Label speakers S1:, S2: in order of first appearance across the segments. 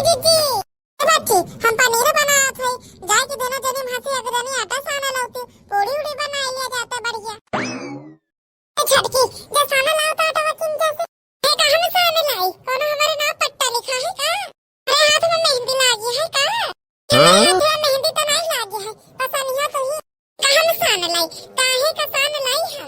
S1: दीदी बाकी हम पनीर बनाया थे जाए के देना जनी भासी अगरानी आटा साना लाती पूरी उड़ी बना लिया जाता बढ़िया छटकी जे साना लाता आटा वकिन जैसे है कहां में साना लाई कोनो हमारे नाम पट्टा लिखा है का अरे हाथ में मेहंदी लगी है का हां मेहंदी तो नहीं लगी है पता नहीं तो ही कहां में साना लाई काहे का साना लाई है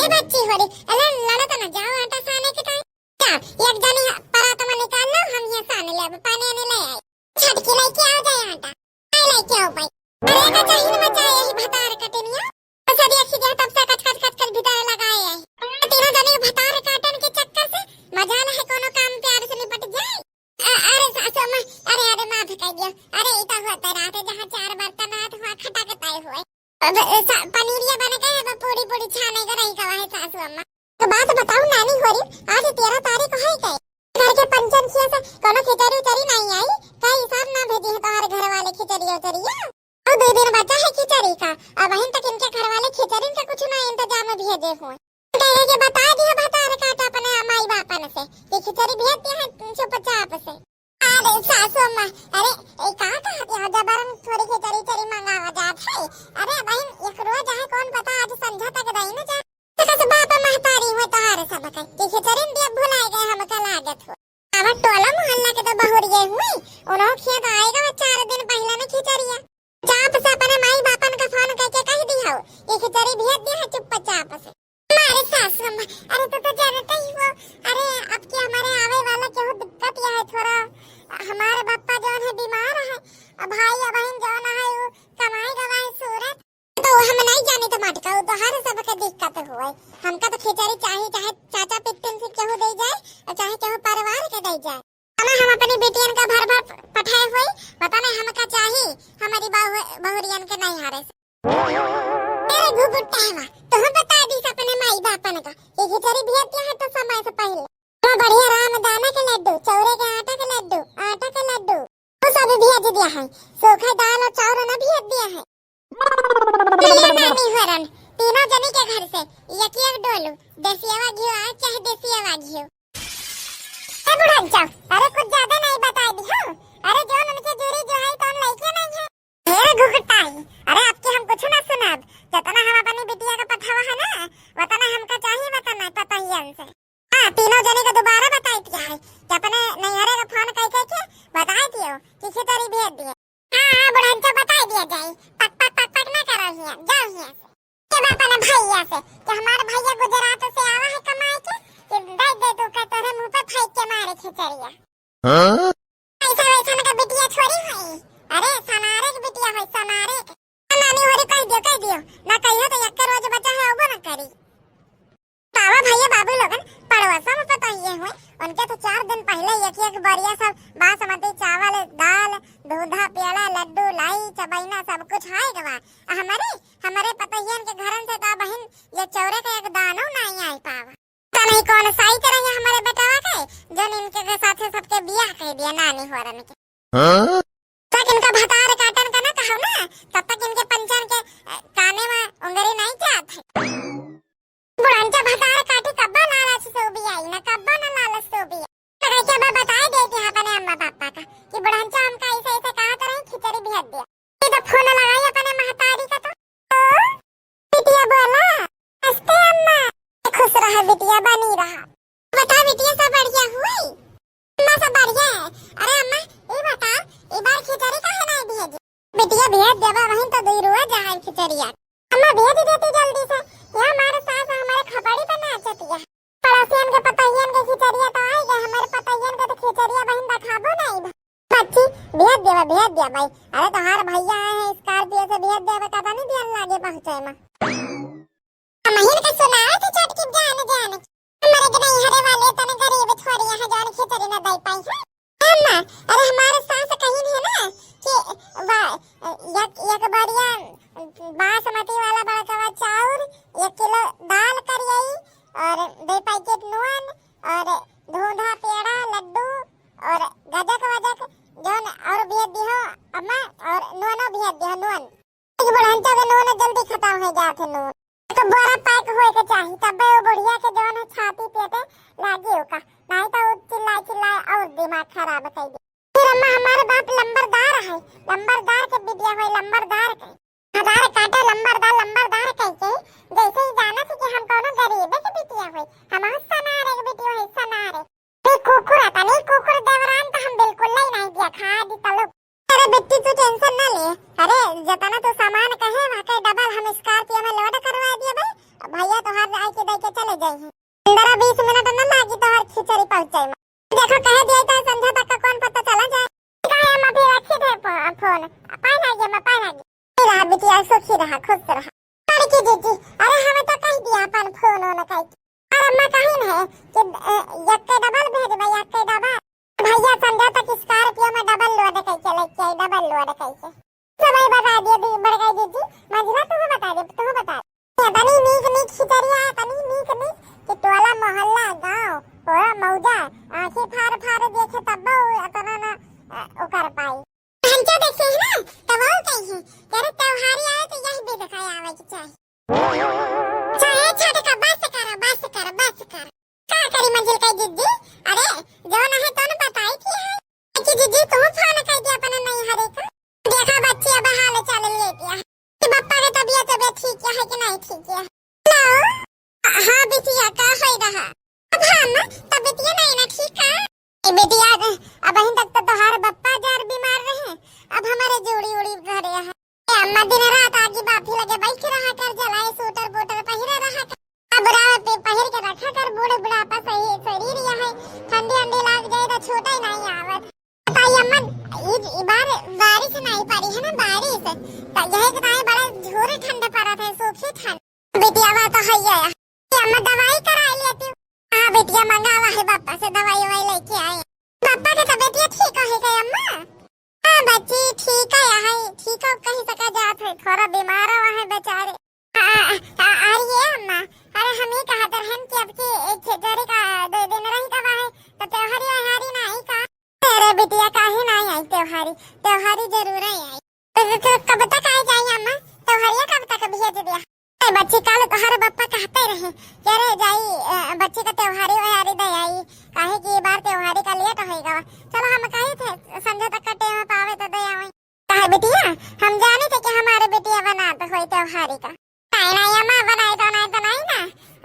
S1: ए बच्ची हो रे अरे लड़ा तो ना जाओ आटा साने के टाइम क्या एक जनी परात में निकाल लो हम ये साने ले पानी ने ले आए छटकी लेके आ जाए आटा नहीं लेके आओ भाई अरे का चाहिए बच्चा यही भतार कटनिया सब एक सीधे तब से कच कच कच कच भीतर लगाए है तीनों जने भतार काटन के चक्कर से मजा ना है कोनो काम प्यार से निपट जाए अरे सासू मां अरे माफ कर दिया अरे इतना होता रात जहां चार बर्तन रात हुआ खटा के ताए हुए पनीरिया बन गए पूरी पूरी छाने का नहीं कहा है सासू अम्मा तो बात बताऊं नानी हो रही आज 13 तारीख है कई घर के पंचम किया से कोनो खिचड़ी उचड़ी नहीं आई कई हिसाब ना भेजी है तुम्हारे घर वाले खिचड़ी उचड़िया और 2 दिन बचा है खिचड़ी का अब वहीं तक इनके घर वाले खिचड़ी का कुछ ना इंतजाम भेजे हुए कहे के बता दिया भतार काटा अपने माई बापन से कि खिचड़ी भेज दिया है चुपचाप से अरे सासू अम्मा अरे ए का कहत है जबरन थोड़ी खिचड़ी चरी मंगावा जात है अरे बहन एक रोज है कौन पता आज संझा तक रही ना जा तक बाप महतारी हो तहारे सब के कि खिचड़ी दिया भुलाए गए हम का लागत हो अब टोला मोहल्ला के तो बहुरिए हुई उन्हों खेत आएगा 4 दिन पहले में खिचड़िया चाप से अपने माई बापन का फोन करके कह दिया ये खिचड़ी भेज दिया है चुपचाप से हमारे सासू अम्मा अरे तो जानते ही हो अरे अब के हमारे आवे वाला केहू दिक्कत यह है थोड़ा हमारे पापा जो है बीमार है भाई या बहन जो ना है वो कमाई गवाए सूरत तो हम नहीं जाने तो मटका तो हर सब के दिक्कत हुए हमका तो खिचड़ी चाहिए चाहे चाचा पिट्टन से केहू दे जाए और चाहे केहू परिवार के दे जाए हम अपनी बेटियन का भर भर पठाए हुए पता नहीं हमका चाहिए हमारी बहुरियन के नहीं हारे मेरे घुघुट्टा है तो हम बता दी अपने माई बापन का ये खिचड़ी भेज दिया है तो समय से पहले तो बढ़िया रामदाना के लड्डू चौरे के आटा के लड्डू वो सब भेज दिया है सूखा दाल और चावल ना भेज दिया है नानी हरन तीनों जने के घर से एक डोलू देसियावा घी आज चाहे देसियावा घी बुढ़ा जाओ अरे कुछ ज्यादा नहीं बता दी हो अरे जो उनके जोड़ी जो है कौन लड़के नहीं है ढेर घुघटाई अरे आपके हम कुछ ना सुनाब जितना हम अपनी बिटिया का पठावा है ना वतना हमका चाहिए वतना पता ही हमसे हां तीनों जने को दोबारा बताई दिया है कि अपने नैहरे का फोन करके बता दियो कि खिचड़ी भेज दिए हां बुढ़ा जा बता दिया जाए पक पक पक पक ना करो हिया जाओ हिया से के बापा ने भैया से कि हमारे भैया गुजरात से आवा है कमाई के कि दे तू का तेरे मुंह पे फेंक के मारे खिचड़िया हां ऐसा वैसा ना बिटिया छोरी है अरे सनारे की बिटिया है सनारे नानी होरे कह दियो ना कहियो तो एक रोज बचा है वो ना करी बाबा भैया बाबू लोगन पड़ोसा में पता ही हुए उनके तो 4 दिन पहले एक बरिया सब बासमती चावल दाल दूधा प्याला लड्डू लाई चबैना सब कुछ है गवा हमारे पतहियन के घरन से तो बहन ये चौरे का एक दानो नहीं आई पावा तो नहीं कौन साई तरह हमारे बेटावा के जो इनके साथ सबके बियाह कह दिया नानी होरन के हां तक इनका भतार काटन का ना कहो ना तब तक इनके पंचन के काने में उंगली नहीं जात है बुढ़ांचा भतार काटी कब्बा लालच से भी आई ना कब्बा ना लालच से भी तो क्या मैं बता देती हूं अपने अम्मा पापा का कि बुढ़ांचा हमका ऐसे ऐसे कहा करें खिचड़ी भेज दिया ये तो फोन लगाई अपने महतारी का तो बिटिया बोला हंसते अम्मा खुश रहा बिटिया बनी रहा बता बिटिया सब बढ़िया हुई अम्मा सब बढ़िया है अरे अम्मा ये बता एक बार खिचड़ी काहे नहीं भेजी बिटिया भेज देबा वहीं तो दूर हुआ जहां खिचड़िया अम्मा भेज देती जल्दी से या हमारे सास हमारे खपड़ी पे नाचती है पड़ोसियन के पतहियन के खिचड़िया तो आई गए हमारे पतहियन के तो खिचड़िया बहन दिखाबो नहीं बच्ची भेज दिया भाई अरे तुम्हारे भैया आए हैं स्कॉर्पियो से भेज देबे पता नहीं दिया लागे पहुंचे में महीन का सुनाए तो चटकी जाने हमारे के नहीं हरे वाले तने गरीब छोरिया है जान खिचड़ी ना दे पाई है अम्मा अरे हमारे सास कहीं है ना कि एक बढ़िया बासमती वाला बड़का चाउर 1 किलो दाल करियई और 2 पैकेट नून और दूधा पेड़ा लड्डू और गजक वजक जोन और भेज दियो अम्मा और नूनो भेज दियो नून एक बुढ़ांचा के नून जल्दी खत्म हो जाते नून तो बड़ा पैक होए के चाहिए तब वो बुढ़िया के जोन छाती पेटे लागी होका नहीं तो चिल्ला और दिमाग खराब कर दे फिर अम्मा हमारे बाप लंबरदार है, लंबरदार के बिटिया है, लंबरदार के हमारे काटे लंबरदार लंबरदार कहके जैसे ही जाना थी कि हम कोनो गरीब के बिटिया है, हम सनारे के बिटिया है, सनारे नहीं कुकुर आता नहीं कुकुर देवरान तो हम बिल्कुल नहीं दिया खा दी तलो। अरे बेटी तू टेंशन ना ले, अरे जतना तो सामान कहे वाके डबल हम स्कॉर्पियो में लोड करवा दिया भाई, भैया तो हर आके दे के चले जाए हैं, 15-20 मिनट ना लागी तो हर खिचड़ी पहुंच जाए। देखो कह दिया तो संध्या तक का कौन पता चला जाए। कहे हम अभी रखे थे फोन पाए ना गया, मैं पाए ना गया रहा बिटिया, सुखी रहा खुश रहा। अरे की जीजी अरे हमें तो कह दिया अपन फोन होना कह, और अम्मा कहीं है कि यक्के डबल भेज भाई, यक्के डबल भैया संध्या तक स्कॉर्पियो में डबल लोड कह के लेके आई, डबल लोड कह के सब बता दिया दी बढ़ गई जीजी। मंजिला तू बता दे, तू बता तनी नीक नीक खिचड़िया, तनी नीक नीक कि टोला मोहल्ला गांव पूरा मौजा आंखें फाड़ फाड़ देखे तब अतना ना ओ कर पाई। हम क्या देखे है ना तब वो कही है तेरे त्योहारी आए तो यही भी दिखाया आवे की चाहिए, चाहे छोटे का बस कर बस कर बस कर का करी मंजिल का जीजी। अरे जो ना है तो न बताई थी है कि जीजी तुम फोन कर दिया अपन नहीं हरे का, देखा बच्ची अब हाल चाल लेती है कि पापा की तबीयत ठीक है कि नहीं ठीक है। हेलो हां बिटिया का है रहा अब हम तबीयत नहीं ना ठीक है ए बिटिया, अब अहीं तक तो तोहार बप्पा जार बीमार रहे, अब हमारे जोड़ी उड़ी घरे है। अम्मा दिन रात आगे बाफी लगे बैठ रहा कर, जलाए सूटर बूटर पहिरा रहा कर, अब रात पे पहिर के रखा कर, बूढ़े बुढ़ापा सही शरीर यह है, ठंडी अंडी लाग जाए तो छोटा ही नहीं आवत। बताइए अम्मा इस बार बारिश नहीं पड़ी है ना, बारिश तो यही बताए बड़ा झोरे ठंडा पड़ा था, सूखी ठंड बिटिया बात तो है यार। अम्मा दवाई करा लेती हूँ, हाँ बेटिया मंगावा है पापा से दवाई ववाई लेके आए, पापा की तबीयत ठीक है क्या अम्मा? हाँ बच्ची ठीक है ठीक है कहीं सका जात है, थोड़ा बीमार हुआ है बेचारे। अरे अम्मा अरे हम ही कहा था हम कि अब की एक खिचड़ी का 2 दिन रही कब है तो त्योहारी वहारी ना आई का। अरे बिटिया काहे ना आई त्योहारी, त्योहारी जरूर आई तो कब तक आ जाए अम्मा, त्योहारिया कब तक भेज दिया बच्ची कल तो हर बप्पा कहते रहे कह रहे जाई बच्ची का त्योहारी वहारी दे आई, काहे की बार त्योहारी का लेट होएगा। चलो हम कहे थे संध्या तक का टाइम पावे तो दे आवे, काहे बिटिया हम जाने थे कि हमारे बिटिया बनाते होई त्योहारी का, नहीं नहीं अम्मा बनाए तो नहीं ना,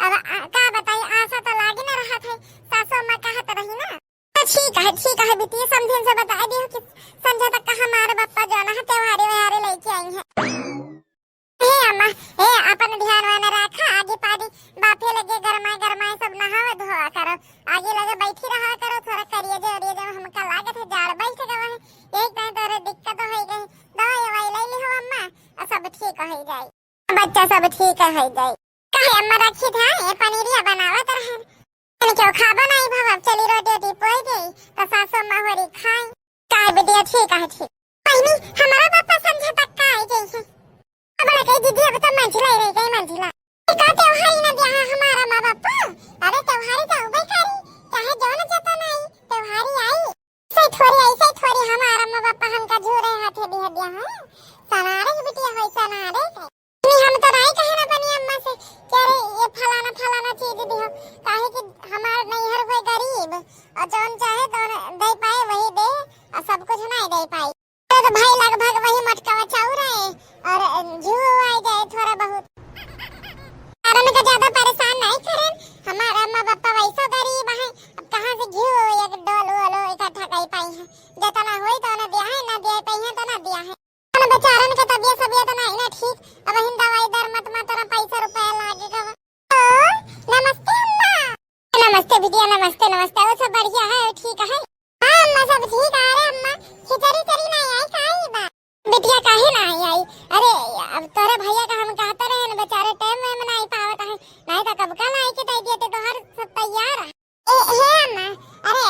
S1: अब का बताई आशा तो लागी ना रहा थे, सासू मां कहत रही ना तो ठीक है बिटिया समझन से बता दियो कि संध्या तक का हमारे बप्पा जो ना त्योहारी वहारी लेके आई है। अम्मा ए अपन ध्यान वाला रखा, आगे पादी बापे लगे गरमाए सब नहावे धोआ करो, आगे लगे बैठी रहा करो, थोड़ा करिए जो हमका लागत है जाड़ बैठ गवा है, एक टाइम तो दिक्कत हो गई, दवाई ववाई ले ली हो अम्मा और सब ठीक हो जाए, बच्चा सब ठीक हो जाए। कहे अम्मा रखी था ये पनीरिया बनावत रहे क्यों खाबो नहीं भव, चली रोटी पोई गई तो सासू मां होरी खाई, काय बेटिया ठीक है ठीक पहिनी हमारा पापा संध्या तक का आई गई है, अब लगे दीदी अब तो मंजिला ही रह गई मंजिला का त्योहारी ना दिया हमारा माँ बापा। अरे त्योहारी तो उबे करी चाहे जो न जता नहीं त्योहारी आई सही थोड़ी हमारा माँ बापा हमका झूरे हाथे दिया दिया है, सनारे की बिटिया होई सनारे के नहीं हम तो नहीं कहे ना बनी अम्मा से कि अरे ये फलाना चीज दियो, काहे कि हमार नैहर होई गरीब और जौन चाहे तो दे पाए वही दे और सब कुछ नहीं दे पाई, तो भाई लगभग वही मटका चाउर है और झू आ जाए थोड़ा बहुत, कारण का ज्यादा परेशान नहीं करें, हमारा अम्मा पापा वैसा गरीब है, अब कहां से घी एक डोल वोलो इकट्ठा कर पाई है, जितना होई तो ना दिया है, ना दिया पाई है तो ना दिया है, और बेचारन के तबीयत नहीं ना ठीक, अब हिंद दवाई दर मत तोरा पैसा रुपया लागेगा। नमस्ते अम्मा, नमस्ते बिटिया नमस्ते वो सब बढ़िया है ठीक है, हां अम्मा सब ठीक है। अरे अम्मा खिचड़ी चरी नहीं आई काई बा बिटिया काहे ना आई, अरे अब तोरे भैया का हम कहते रहे न बेचारे टाइम में नहीं पावत है, नहीं तो कब का लाई के दे दिए तो हर सब तैयार है। हे अम्मा अरे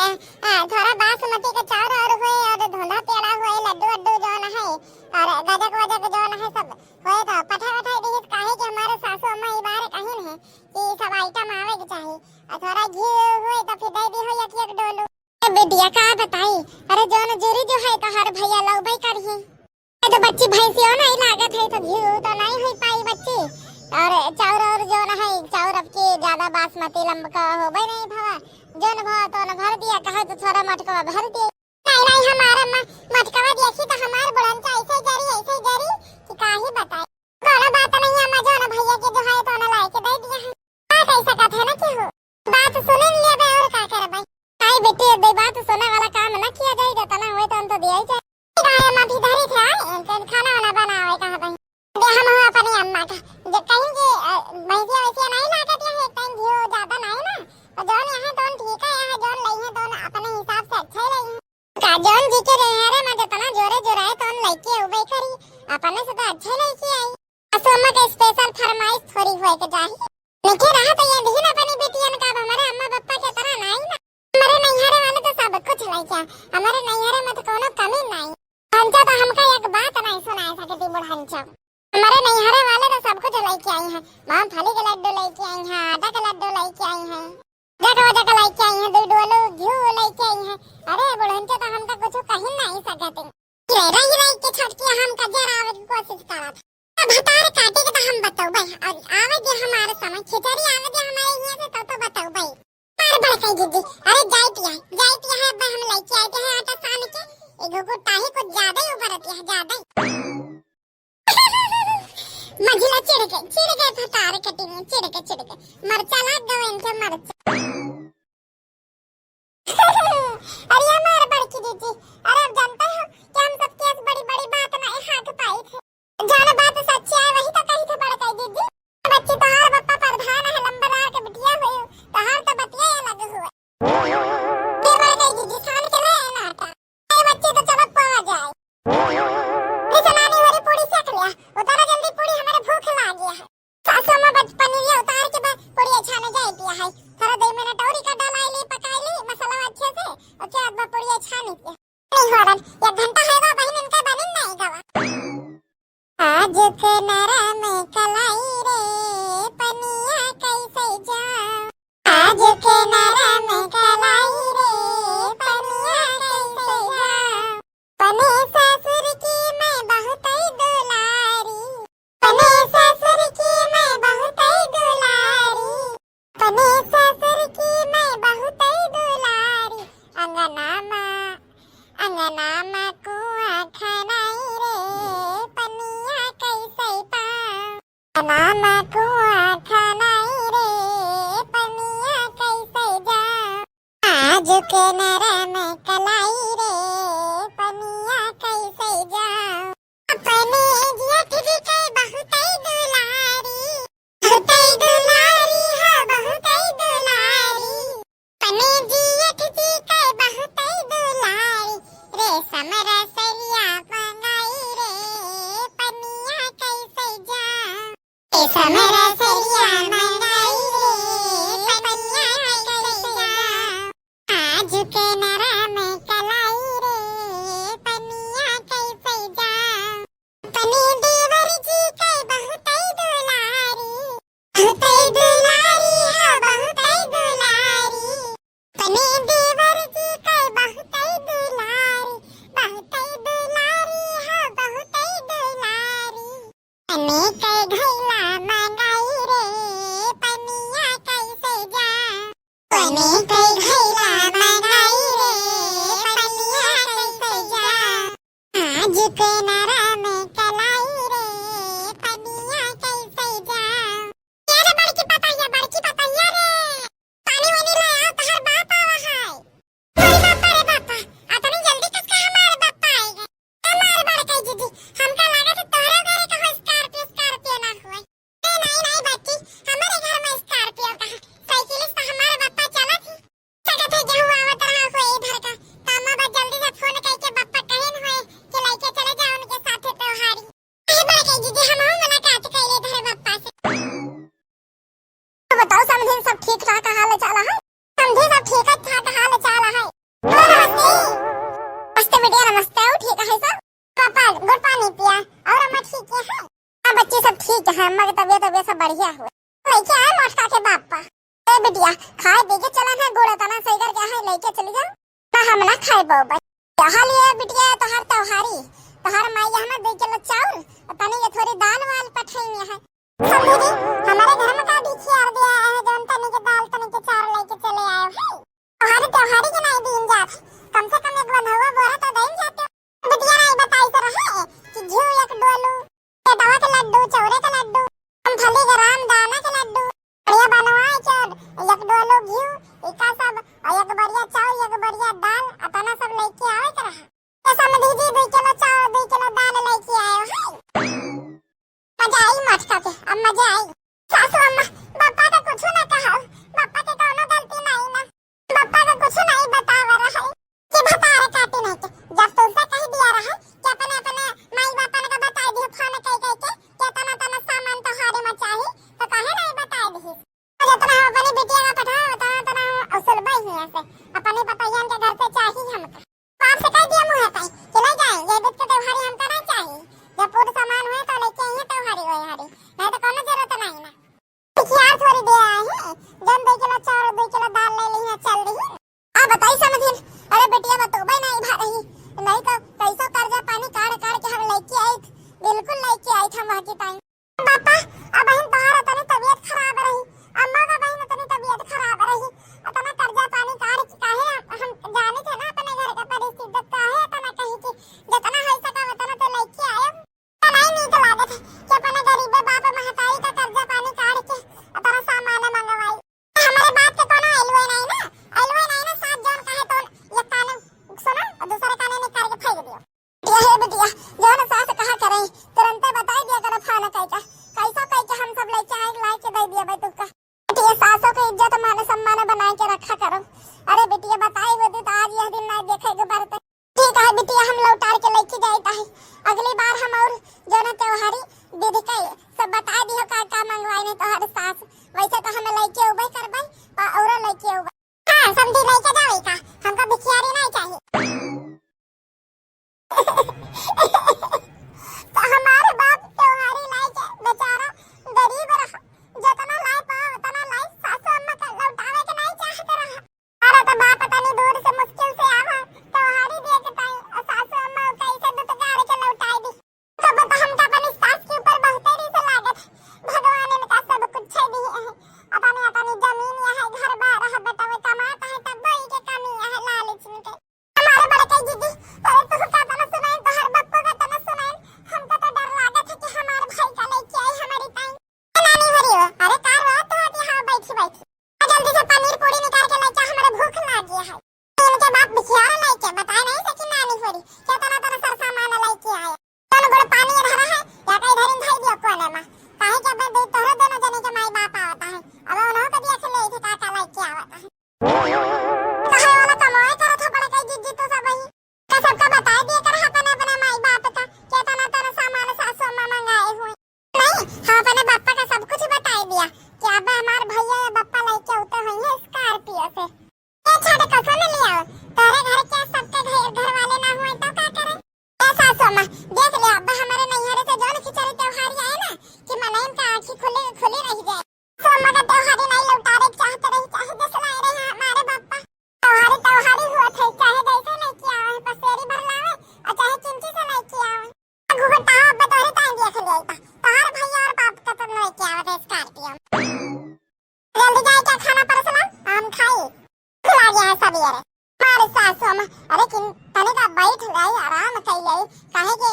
S1: थोड़ा बासमती का चावल और हुए और धोंधा पेड़ा हुए लड्डू वड्डू जो न है और गजक वजक जो न है सब हुए तो पठा दी काहे कि हमारे सासू अम्मा ई बार कहिन है कि सब आइटम आवे के चाहिए और थोड़ा घी हुए तो फिर दे दी हो एक डोलू बेटिया का बताई। अरे जो न जूरी जो है तो हर भैया लौबई करही तो बच्ची भैंसियों नहीं लागत है तो घी तो नहीं हो पाई बच्ची, और चाउर और जो न है चाउर अब के ज्यादा बासमती लंबका हो भाई नहीं भवा जो न भवा तो न भर दिया कहे तो थोड़ा मटका भर दिया, नहीं हमारा के रे मैं तना जोरे जोराए तो हम लइके उबे करी अपने से तो अच्छे लइके आई असोमा के स्पेशल फरमाइश थोड़ी होए के जाही लेके रहा तो ये दिन अपनी बेटियन का हमारे अम्मा पापा के तरह नहीं ना हमारे नैहरे वाले तो सब कुछ लइके हमारे नैहरे में तो कोनो कमी नहीं हंचा तो हमका एक बात नहीं सुनाए सकती बुढ़ांचा हमारे नैहरे वाले तो सब कुछ लेके आई हैं मूंगफली के लड्डू लेके आई हैं आटा के लड्डू लेके आई हैं जगह लेके आई हैं दूध वालो घी लेके आई हैं अरे बुढ़ांचा तो हमका कुछ कहीं नहीं सकते रही के छटके हम का जरा आवे की कोशिश करत अब हतार काटे के तो हम बताओ भाई और आवे जे हमारे समय खिचड़ी आवे जे हमारे यहाँ से तो बताओ भाई मार भड़काई दीदी अरे जाइत है अब हम लेके आए हैं आटा सान के एगो को टाही को ज्यादा ही उबरत है ज्यादा मझिला चिड़ के हतार कटी में चिड़ के मरचा लाग दो इनके मरचा अरे हमारे बड़की दीदी अरे अब जानते हो कि हम सब केस बड़ी बात ना हाथ पाई थे जाने बात सच्ची है वही तो कही थे बड़काई दीदी बच्ची तो हर पप्पा प्रधान है लंबरदार के बिटिया हुई तो हर तो बतिया अलग हुआ ये बड़काई दीदी सान के ले नाटा ये बच्ची तो चलो पवा जाए ये जनानी वाली पूरी सेक लिया उतारा जल्दी पूरी हमारे भूख लग गया है सासू में बचपन ये उतार के बाद पूरी छाने जाए पिया है थोड़ा 2 मिनट और का डालाई ली पकाई ली मसाला अच्छे से और क्या अब पूरी छानी पिया नहीं हो रहा 1 घंटा है बहन इनका बनिन नहीं गवा आज के नरम कलाई रे पनिया कैसे जा आज के नरम कलाई रे पनिया कैसे जा पने ससुर की मैं बहुत ही दुलारी पने ससुर की मैं बहुत ही दुलारी पने ससुर की मैं बहुत ही दुलारी अंगना मा कुआं खनाई रे पनिया कैसे पा अंगना मा कुआं खनाई रे पनिया कैसे जा आज के नरम कलाई रे पनिया कैसे जा अपने जेठ जी के बहुत ही दुलारी है बहुत ही दुलारी पने जेठ जी के बहुत ही दुलारी रे समरा सरिया मंगाई रे पनिया कैसे जा रे समरा सरिया मंगाई रे पनिया कैसे जा आज के नरम कलाई रे पनिया कैसे जा पने देवर जी के बहुत ही दुलारी है बहुत ही दुलारी पने देवर जी के बहुत ही दुलारी है बहुत ही दुलारी पने के घैला मंगाई रे पनिया कैसे जा पने के घैला मंगाई रे पनिया कैसे जा आज के नरम कलाई रे पनिया कैसे जा यार बड़की पतैया रे पानी वानी ले आओ तहर बाप आवा है अरे बापा रे बापा अतनी जल्दी किसका हमारे बापा आएगा हमारे बड़काई दीदी हमका लगा था तोहरा घरे का स्कॉर्पियो ना हुआ नहीं बच्ची हमारे घर में स्कॉर्पियो का साइकिलिस्ट तो हमारे बापा चला थी सगा थे गेहूं आवत रहा हो इधर का तामा बा जल्दी से फोन करके बापा कहन होए कि लेके चले जाओ उनके साथ त्योहारी अरे बड़काई दीदी हम मुलाकात कइले इधर बापा से तो बताओ समझे सब ठीक ठाक हाल चाल है समझे सब ठीक ठाक हाल चाल है नमस्ते बेटिया नमस्ते ठीक है सब पापा गुड़ पानी पिया और अम्मा ठीक है हां बच्चे सब ठीक है अम्मा की तबीयत सब बढ़िया है लेके आए मोटका के पापा ए बेटिया खाए देके चला ना गुड़ तना सही करके है लेके चली जाओ ना हम ना खाए बाबा क्या लिए बेटिया तोहर त्योहारी तोहर माई हमें 2 किलो चावल और तनी ये थोड़ी दाल वाल पठाई है समझी हमारे घर में का भी खियार दिया है जौन तनी के दाल तनी के चार लेके चले आए है तोहर त्योहारी के नहीं दिन जात कम से कम एक बनहुआ बोरा तो देन जाते बेटिया नहीं बताई तो रहे कि घी एक डोलू के दवा के लड्डू चौरे के लड्डू हम फली के राम दाना के लड्डू बढ़िया बनवाए चोर एक डोलू घी एका सब और एक बढ़िया चावल एक बढ़िया दाल अतना सब लेके आवे के रहा ये समझी जी 2 किलो चावल 2 किलो दाल लेके आए है मजा आई मटका के अब मजा आई सासू अम्मा पापा का कुछ ना कहा पापा के कोनो गलती नहीं ना पापा का कुछ नहीं बतावा रहा है कि बता रे काटी नहीं के जब तो ऐसा कह दिया रहा कि अपने अपने माई बापन का बता दियो फोन कह कह के कि तना तना सामान तो हारे में चाहिए तो काहे नहीं बता दी जितना अपनी बिटिया का पठाओ तना तना असल भाई है ऐसे अपने बताइए के घर से चाहिए हमका तो आपसे कह दिया मुंह पे कि नहीं जाए ये बीत के त्योहारी हमका नहीं चाहिए जब पूरा सामान हुए तो लेके आइए त्योहारी होए हारी नहीं तो कोनो जरूरत नहीं ना खियार थोड़ी दे आए हैं जन 2 किलो चावल 2 किलो दाल ले ली है चल रही आ बताई समझिन अरे बेटिया बतोबे नहीं भा रही नहीं तो कैसो कर्जा पानी काढ़ काढ़ के हम लेके आई बिल्कुल लेके आई हम वहां के टाइम पापा अब बहन तोहरा तनी तबीयत खराब रही अम्मा का बहन तनी तबीयत खराब रही अतना कर्जा पानी काढ़ के काहे हम जाने थे ना अपने घर का परिस्थिति काहे तना कहीं कि जितना है सका उतना तो लेके आए नहीं नीक लागत कि अपने गरीब बाप महतारी का कर्जा पानी काढ़ के अतना सामान मंगवाई हमारे बात के कोनो एलवे नहीं ना साथ जन कहे तो ये कान सुनो और दूसरे कान में करके फेंक दियो ये है बिटिया जौन सास कहा करे तुरंत बता दिया करो फोन कह के हम सब लेके आए ला के दे दिया भाई तुका बेटिया सासों की इज्जत मान सम्मान बना के रखा करो अरे बेटिया बताई वो तो आज यह दिन ना देखेगे बात ठीक है बेटिया हम लौटार के लेके जाता है अगली बार हम और जौन त्योहारी विधि के सब बता दियो का मंगवाई नहीं तो हर सास वैसे तो हम लेके उबे करबै और लेके उबे हां समझी लेके जावे का हमका भिखियारी नहीं चाहिए तो हमारे बाप त्योहारी लाई के बेचारा गरीब रहा जितना लाई पाओ उतना लाई सासू अम्मा का लौटावे के नहीं चाहते रहा अरे तो बाप तनी दूर से मुश्किल से आवा त्योहारी दे के ताई सासू अम्मा कैसे दुत गाड़ के लौटाई दी तो बता हम का अपनी सास के ऊपर बहुत ही से लागत भगवान ने का सब कुछ है दी है अपनी जमीन है घर बार है बेटा वो कमाता है तब वही के कमी है लालच में के हमारे बड़े कई दीदी अरे तू का तना सुनाई तो हर बप्पो का तना सुनाई हमको तो डर लागत है कि हमारे भाई का लेके आई हमारी ताई नानी भरी हो अरे कार बात तो आती हां बैठी जल्दी से पनीर पूरी निकाल के लेके हमारे भूख लग गया है इनके बाप भिखियारा लेके बता नहीं सकी नानी भरी क्या तना तना सर सामान लेके आया दोनों बड़े पानी धरा है या कहीं धरिन भाई दियो कोने में काहे के बदे तोरे दोनों जने के माई बाप आता है अब उन्हों को दिया ले थे काका लेके आवता है कहे वाला कमाए करा था बड़ा कई जिद्दी तो सब ही का सबका बता दिया कर अपने अपने माई बाप का क्या तना तना सामान सासू मां मंगाए हुए नहीं हम अपने बापा का सब कुछ बता दिया कि अब हमारे भैया या बापा लेके आते हुए हैं स्कॉर्पियो से ये छोटे कसम ले आओ तेरे घर के सबके घर वाले ना हुए तो क्या करें ए सासू मां देख ले अब हमारे नैहरे से जोन खिचड़ी त्योहारी आए ना कि मनाइन का आंखें खुली खुली रह जाए सोमा का त्योहारी नहीं लौटारे चाहते रही चाहे जैसे लाए रहे हमारे बापा त्योहारी हुआ थे चाहे जैसे नहीं किया है पसेरी भर लावे और चाहे चिंची से नहीं किया है घुघटा अब तोरे टाइम देख ले आइता तोहर भैया और बाप का तो नहीं किया है स्कॉर्पियो जल्दी जाए क्या खाना परसना हम खाई खिला गया है सब यार हमारे सासू मां अरे किन तने का बैठ गई आराम कर गई काहे के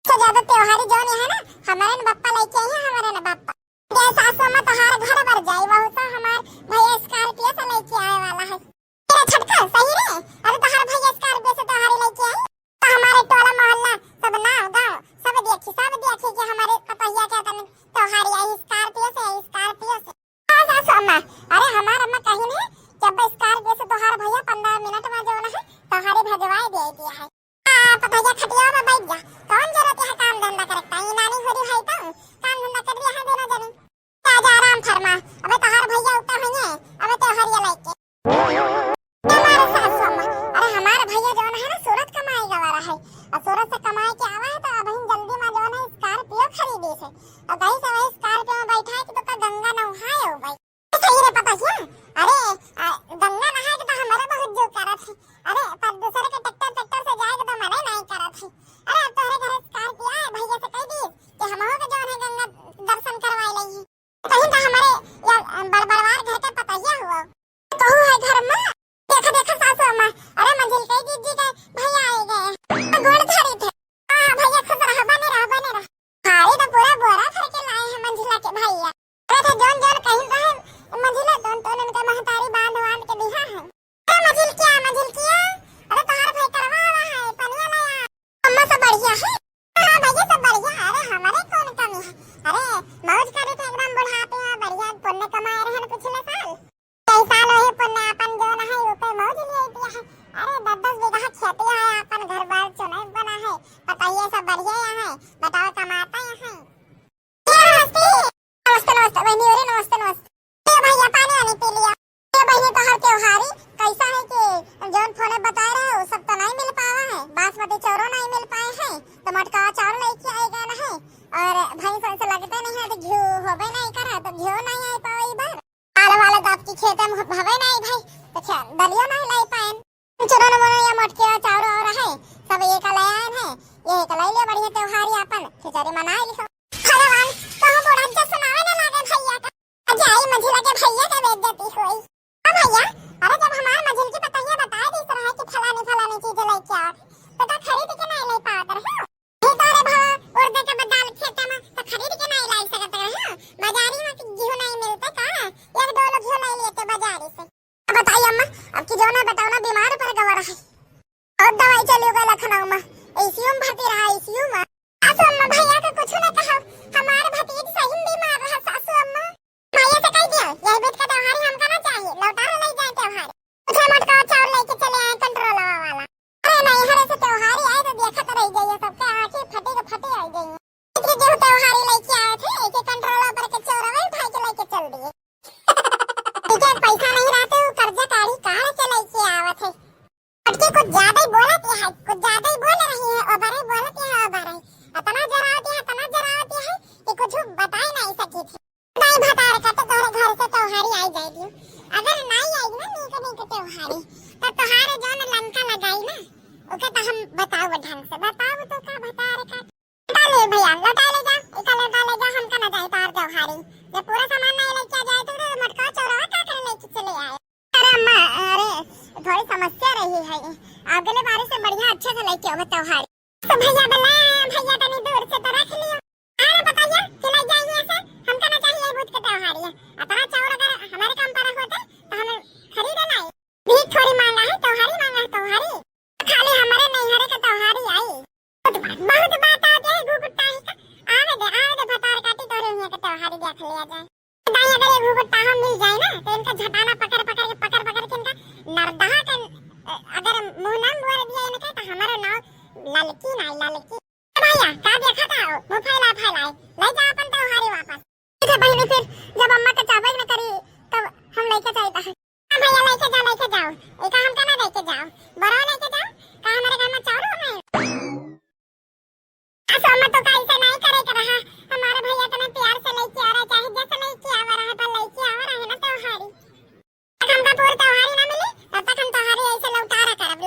S1: तो ज्यादा त्योहारी जोन है ना हमारे न बापा लेके आई है हमारे न बापा ये सासू मां तोहार घर भर जाई वहु तो हमार भैया स्कॉर्पियो से लेके आए वाला है तेरा छटका सही रे अरे तोहार भैया स्कॉर्पियो से तोहारी लेके आई तो हमारे टोला मोहल्ला सब गांव सब देखी कि हमारे पपैया क्या तने त्योहारी आई स्कॉर्पियो से हां सासू मां अरे हमार अम्मा कही नहीं जब स्कॉर्पियो से तोहार भैया 15 मिनट में जो है तोहारी भजवाई दे दिया है हां पपैया खटिया में बैठ जा कौन जरूरत है काम धंधा करता है नानी होरी है तो काम धंधा कर दिया है दोनों जने जा आराम फरमा अबे तोहार भैया उठा हुई है अबे त्योहारी लेके हमारे सासू मां अरे हमारा भैया जो है ना सूरत कमाई गवारा है और सूरत से कमाई के आवा है तो अब हम जल्दी में जो है स्कॉर्पियो खरीदी से और गई से वही स्कॉर्पियो में बैठा है कि तो का गंगा नहाए हो गई सही रे पता क्या अरे गंगा नहाए के तो हमारे बहुत जो करत है अरे पर दूसरे के ट्रैक्टर से जाए तो हमारे नहीं करत है अरे अब तो पति चौरो नहीं मिल पाए हैं तो मटका चावल लेके आए गए है और भाई से लगते नहीं है तो घी होबे नहीं करा तो घी नहीं आई पाई बार आले वाले दाप की खेत में भवे नहीं भाई तो क्या दलियो नहीं लाई पाए चोरो न मोनो या मटके चावल और है सब एक ले आए हैं ये एक ले ले बढ़िया त्योहार अपन खिचड़ी मनाए लिखो भगवान तो हम बड़ा अच्छा सुनावे ना लागे भैया का अजय आई मंझिला के भैया के बेइज्जती हुई हां भैया अरे जब हमारे मंझिल की बताइए बताए दी तरह कि फलानी चीज लेके आओ तो का खरीद के नहीं ले पात रहे ये तारे भाव उर्दे के बदाल खेत में तो खरीद के नहीं ला सकते रहे बाजारी में घी नहीं मिलता का एक दो लोग घी नहीं लेते बाजारी से अब बताइए अम्मा अब की जो ना बताओ ना बीमार पड़ गया है और दवाई चली गई लखनऊ में आईसीयू में भर्ती रहा आईसीयू में सासू अम्मा भैया को कुछ ना कहा हमारे भतीज सही बीमार रहा सासू अम्मा भैया से कह दिया यही बेट का त्योहार हमका ना चाहिए लौटा ले जाए त्योहार उठे मटका चावल लेके चले आए कंट्रोल वाला अरे नहीं हरे से त्योहार ही आए तो देखा तो रह गई सबके आंखें फटे आ गई इतने जो त्योहार लेके आए थे एक कंट्रोल पर के चोरा भाई के लेके चल दिए ठीक है पैसा नहीं रहते वो कर्जा काढ़ी कहां से लेके आवत है अटके कुछ ज्यादा ही बोलती है कुछ ज्यादा ही बोल रही है और बड़े बोलती है और बड़े इतना जराती है कि कुछ बता ही नहीं सकी थी नहीं बता रखा तो तोरे घर से त्योहारी आई जाएगी अगर नहीं आएगी ना नीक त्योहारी तो त्योहार जो न लंका लगाई ना ओके तो हम बताओ ढंग से बताओ तो का बता रखा लौटा ले भैया लौटा ले जा हमका ना जाए तार त्योहारी जब पूरा सामान नहीं लेके जाए तो मटका चौराहा का करने लेके चले आए अरे अम्मा अरे थोड़ी समस्या रही है अगले बार से बढ़िया अच्छे से लेके आओ त्योहारी तो भैया भैया तनी दूर से तो रख लियो अरे बताइए चले जाइए ऐसे हमका ना चाहिए भूत के त्योहारी है अपना चावल अगर हमारे काम पर होता तो हम खरीद नहीं भीख थोड़ी मांगा है त्योहारी खाली हमारे नैहरे का त्योहारी आई बहुत बात आती है गुगुट्टा ही आवे दे भतार काटी तोरे हुए का त्योहारी देख लिया जाए दाई अगर ये गुगुट्टा हम मिल जाए ना तो इनका झटाना पकड़ के इनका नरदहा का अगर मुंह ना बोल दिया इनका तो हमारा नाम ललकी भैया का देखा था वो फैलाए ले जा अपन त्योहारी वापस ठीक है बहनी फिर जब अम्मा का चावल में करी तब हम लेके जाता है भैया लेके जाओ एक हम का ना लेके जाओ बड़ा लेके जाओ का हमारे घर में चावल है अम्मा तो कैसे नहीं करे रहा हमारे भैया तो प्यार से लेके आ रहा चाहे जैसे लेके आ रहा है तो लेके आ रहा है ना त्योहारी हमका पूरी त्योहारी ना मिली तब तक हम त्योहारी ऐसे लौटारा करब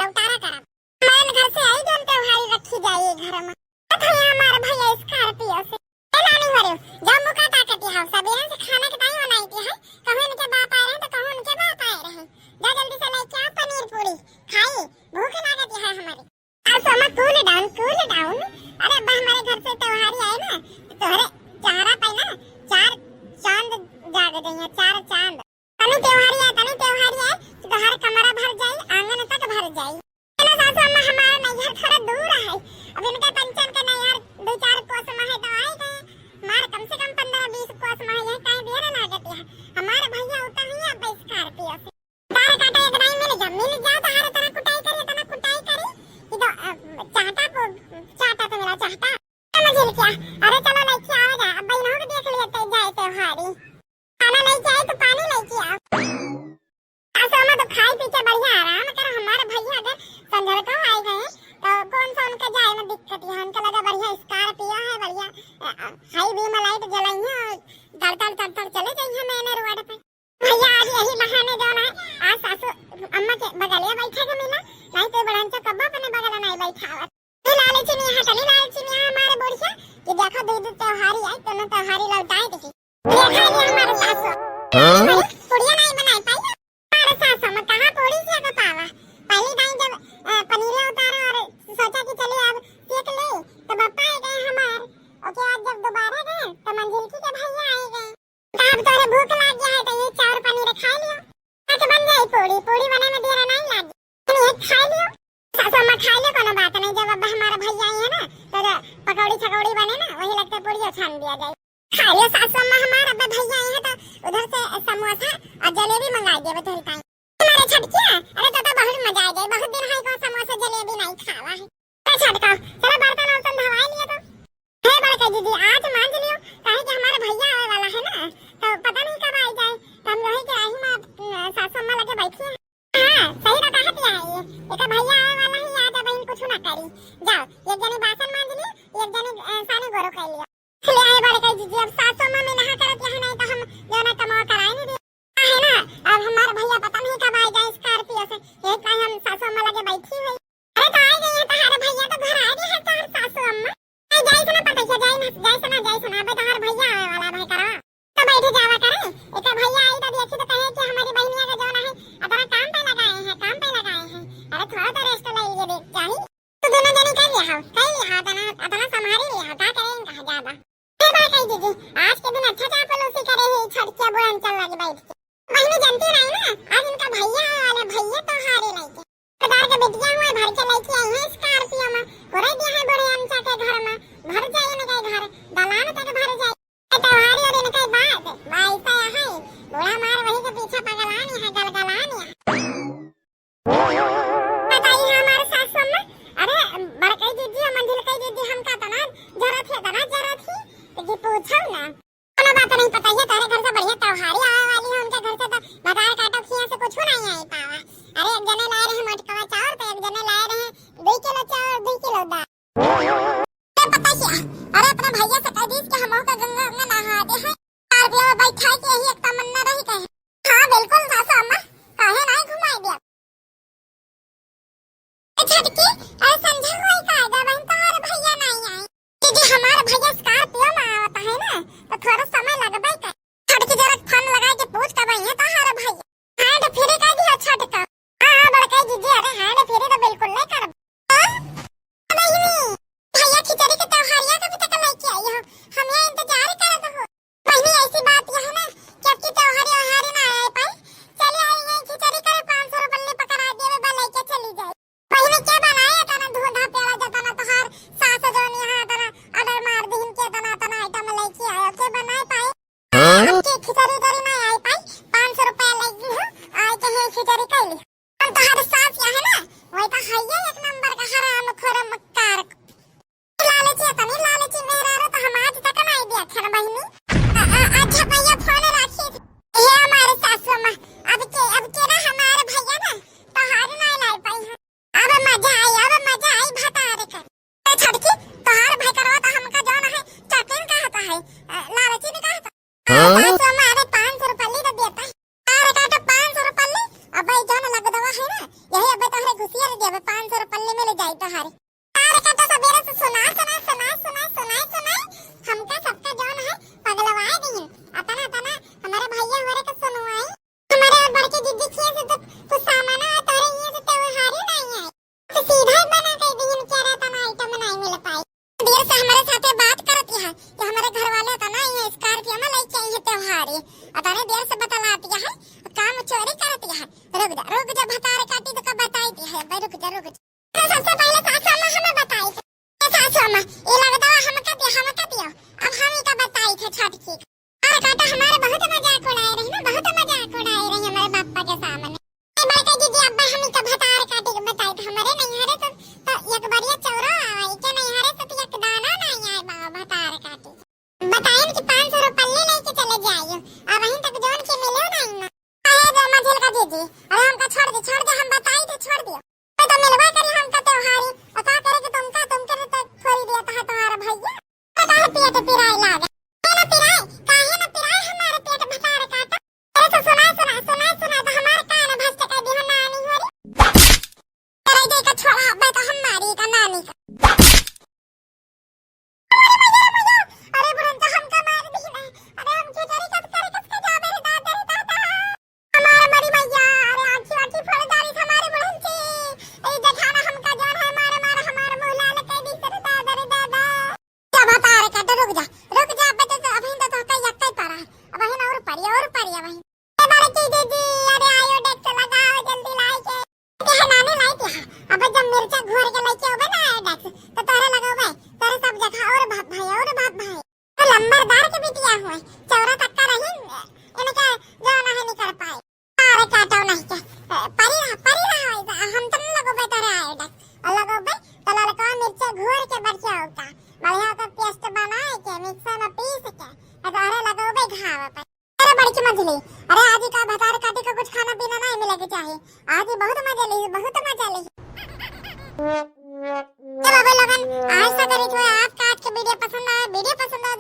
S1: हमारे घर से आई जो त्योहारी रखी जाए घर में हमारे भैया स्कॉर्पियो से लानी हो रही जब मुका ताकती है सबेरे से खाना के टाइम बनाई थी है कहो इनके बाप आए रहे तो कहो उनके बाप आए रहे जा जल्दी से लेके आ पनीर पूरी खाई भूख लागती है हमारी आज तो मत कूल डाउन अरे बा हमारे घर से त्योहारी आए ना तोहरे चेहरा पे ना 4 चांद जाग देंगे 4 चांद तनी त्योहारी है तो हर कमरा भर जाए आंगन तक भर जाए ना सासू अम्मा हमारा नैहर थोड़ा दूर है अब इनके पंचन का नैहर 2-4 कोस में है तो आए गए मार कम से कम 15-20 कोस में है कहीं देर लागत है हमारे भैया उतना ही है अब स्कॉर्पियो से तारे काटा एक नहीं मिल जा तो हर तरह कुटाई करी ये तो चाहता तो मेरा चाहता समझ क्या अरे चलो लेके आओ अब बहनों को देख लेते जाए त्योहारी खाना लेके आए तो पानी लेके आओ आसमा तो खाई पी के बढ़िया आराम कर हमारे भैया अगर संध्या को आए गए तो कौन सा उनका जाए में दिक्कत है उनका लगा बढ़िया स्कॉर्पियो है बढ़िया हाई बीम लाइट जलाई है तड़ चले जाइए मैंने रोड पे भैया आज यही बहाने जाना है आज सासू अम्मा के बगलिया बैठे के मिला नहीं तो बड़ांचा कब्बा अपने बगल नहीं बैठा लालची नहीं हमारे बुढ़िया कि देखो दीदी त्योहारी आई तो ना त्योहारी लौटाए थी देखा ये हमारे सासू पूड़िया नहीं बनाई पाई हमारे सासू में कहां पूड़ी से का पावा पहली टाइम जब पनीर उतारा और सोचा कि चलिए अब सेक ले तो पापा आ गए हमार ओके आज जब दोबारा गए तो मंजिल की के भैया आए गए अब तोरे भूख लग गया है तो ये चार पनीर खा लियो आज बन जाए पूड़ी बने में देर नहीं लगी ये खा लियो सासू मां खा ले कोनो बात नहीं जब अब हमारा भैया आई है ना तो पकौड़ी बने ना वही लगता पूड़ी छान दिया जाए खा लियो सासू मां हमारा अब भैया आई है तो उधर से समोसा और जलेबी मंगा दिए बतौरी टाइम हमारे छटकिया अरे तो बहुत मजा आ गई बहुत दिन है को समोसा जलेबी नहीं खावा है तो छटका चलो बर्तन और धोवा लिया तो हे बड़का दीदी आज मान लियो काहे कि हमारे भैया आने वाला है ना तो पता नहीं कब आ जाए तो हम रही के आई में सासू मां लगे बैठी है हां सही तो कहती है ये एक भैया आने वाला है आज अब इन कुछ ना करी जाओ एक जने बासन मांज लियो, एक जने सानी गोरो कर लियो। ले आए बड़े कह दीजिए, अब सासू मां में नहा करत यहाँ नहीं तो हम जो ना कमाओ कराए नहीं दे है ना। अब हमारे भैया पता नहीं कब आ जाए स्कॉर्पियो से, एक कहीं हम सासू अम्मा लगे बैठी हुई। अरे तो आ गई है तुम्हारे भैया तो घर आ गए हैं तुम्हारे सासू अम्मा। जाई से ना पता है, जाई से ना अबे तुम्हारे भैया आए वाला भाई करा तो बैठे जावा करे। एक भैया आई तो देखी तो कहे कि हमारी बहनिया का जो ना है अपना काम पे लगाए हैं, काम पे लगाए हैं। अरे थोड़ा तो रेस्ट ले लिए देख चाहिए तो दोनों जने कर लिया अपना संभाल लिया का करें कहा ज्यादा फिर बात कही दीजिए। आज के दिन अच्छा चापल उसी करे है छड़किया बुढ़न चल लगे बैठ के। बहनी जानती नहीं ना आज इनका भैया वाला भैया तो हारे लेके कदार के बेटियां हुए भर के लेके आई है स्कॉर्पियो में गोरे दिया है बड़े अंचा के घर में भर जाए ना के घर दलान तक भर जाए त्योहारी और इनका बात वैसा है बूढ़ा मार वही के पीछे पगलानी है गलगलानी है। बताइए हमारे सासू अम्मा अरे बड़कई दीदी मंदिर कई दीदी हमका तना जरूरत थी तो पूछो ना कोनो बात नहीं पता है तारे घर से बढ़िया त्योहारी आने वाली है उनके घर से तो बाजार काटो खिया से कुछ नहीं आई पावा। अरे एक जने लाए रहे मटकवा चावल तो एक जने लाए रहे 2 किलो चावल 2 किलो दाल पता क्या। अरे अपने भैया से कह दीस कि हमो का गंगा में नहा दे है पार्क में बैठा के यही एक तमन्ना रही कहे। हां बिल्कुल सासू अम्मा काहे नहीं घुमाई दिया छटकी अरे समझा कोई कायदा बहन तुम्हारे भैया नहीं आए दीदी हमारे भैया स्कॉर्पियो में आवता है ना तो थोड़ा समय लगबे कर। छटकी जरा फोन लगा के पूछ कब आई है तुम्हारे भैया हैंड फ्री कर दिया छटका। हां बड़का दीदी अरे हैंड फ्री तो बिल्कुल नहीं कर नहीं भैया खिचड़ी के त्योहारिया कभी तक लेके आई हो हम यहां इंतजार करत हो। बहनी ऐसी बात यह है ना कि आपकी त्योहारी हारी ना आए पाई चले आई है खिचड़ी करे 500 रुपए पकड़ा दिए बा लेके चली जाए। बहनी क्या बनाया तना दूधा पेड़ा जतना तोहार सास जोन यहां तना ऑर्डर मार दीन के तना आइटम लेके आयो के बनाए पाए आपकी खिचड़ी दरी ना आई पाई 500 रुपए लगी हो आए के है खिचड़ी कैली हम तोहार सास यह है ना वही तो हैया एक नंबर का हराम खोर मक्कार लालची मेरा रे तो हम आज तक नहीं दिया खन बहनी। अच्छा भैया फोन रखिए ये हमारे सासू मां अब के ना हमारे भैया ना तो हार नहीं लाई पाई है। अब मजा आई भतारे कर छड़की तोहार भाई करवा तो हमका जो ना है चटिन कहता है लालची ने कहता सासू मां अरे 500 रुपए ले देता है अरे काटा 500 रुपए ले अब भाई जो ना लग दवा है ना यही अब तोहरे घुसिया दे अब 500 रुपए ले मिल जाई तोहारे अरे काटा सबेरे से सुना हमका सबका जोन है पगलवाए दिन अतना हमारे भैया हमारे का सुनवाई हमारे और बड़के दीदी किए से तो कुछ सामान आ तारे ये तो त्योहारी नहीं है तो सीधा बना के दिन क्या रहता ना आइटम नहीं मिल पाई। देर से हमारे साथे बात करती है कि हमारे घर वाले तो ना ये स्कॉर्पियो में लेके आई है त्योहारी अतने देर से बतलाती है काम चोरी करती है। रुक जा भतारे काटी तो कब बताई है भाई रुक जा सबसे पहले सासू अम्मा हमें बताई सासू अम्मा ये लगता है हमका दियो अब हम ही का बताई थे छटकी अरे काटा हमारे बहुत मजाक उड़ाए रही हमारे पापा के सामने बड़का दीदी अब्बा हम ही का भतार काटी के बताई थे हमारे नहीं हरे तो एक बढ़िया चौरा आई के नहीं हरे तो एक दाना नहीं आए बाबा भतार काटी बताए कि 500 रुपए लेके चले जाइयो अब वहीं तक जोन के मिले नहीं ना अरे जो मझिल का दीदी अरे हमका छोड़ दे हम बताई थे छोड़ दियो तो मिलवा करी हमका त्योहारी और का करे कि तुमके तो खोल दिया था तुम्हारा भैया पता है पिया तो पिराई लागे ना पिराई करी थोड़ा आपका आज का वीडियो पसंद आया तो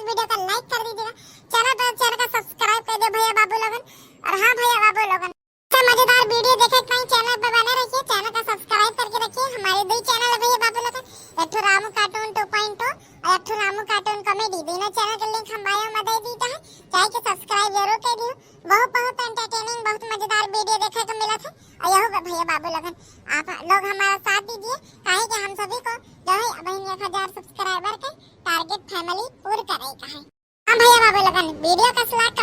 S1: वीडियो को लाइक कर दीजिएगा, चैनल का सब्सक्राइब कर दे भैया बाबू लोगन। और हाँ भैया बाबू लोगन, ऐसा मजेदार वीडियो देखे कहीं चैनल पर बने रहिए, चैनल का सब्सक्राइब करके रखिए। हमारे दो चैनल है भैया बाबू लोगन, एक तो रामू कार्टून 2.0 और एक तो रामू कार्टून कॉमेडी। दोनों चैनल का लिंक हम बायो में दे देते हैं, चाहे कि सब्सक्राइब जरूर कर दियो। बहुत एंटरटेनिंग बहुत मजेदार वीडियो देखने को मिला था। और यहो भैया बाबू लोगन, आप लोग हमारा साथ दीजिए, काहे कि हम सभी को जो है अब 1000 सब्सक्राइबर के टारगेट फैमिली पूर्ण करेगा है। हाँ भैया बाबू लोगन, वीडियो का लाइक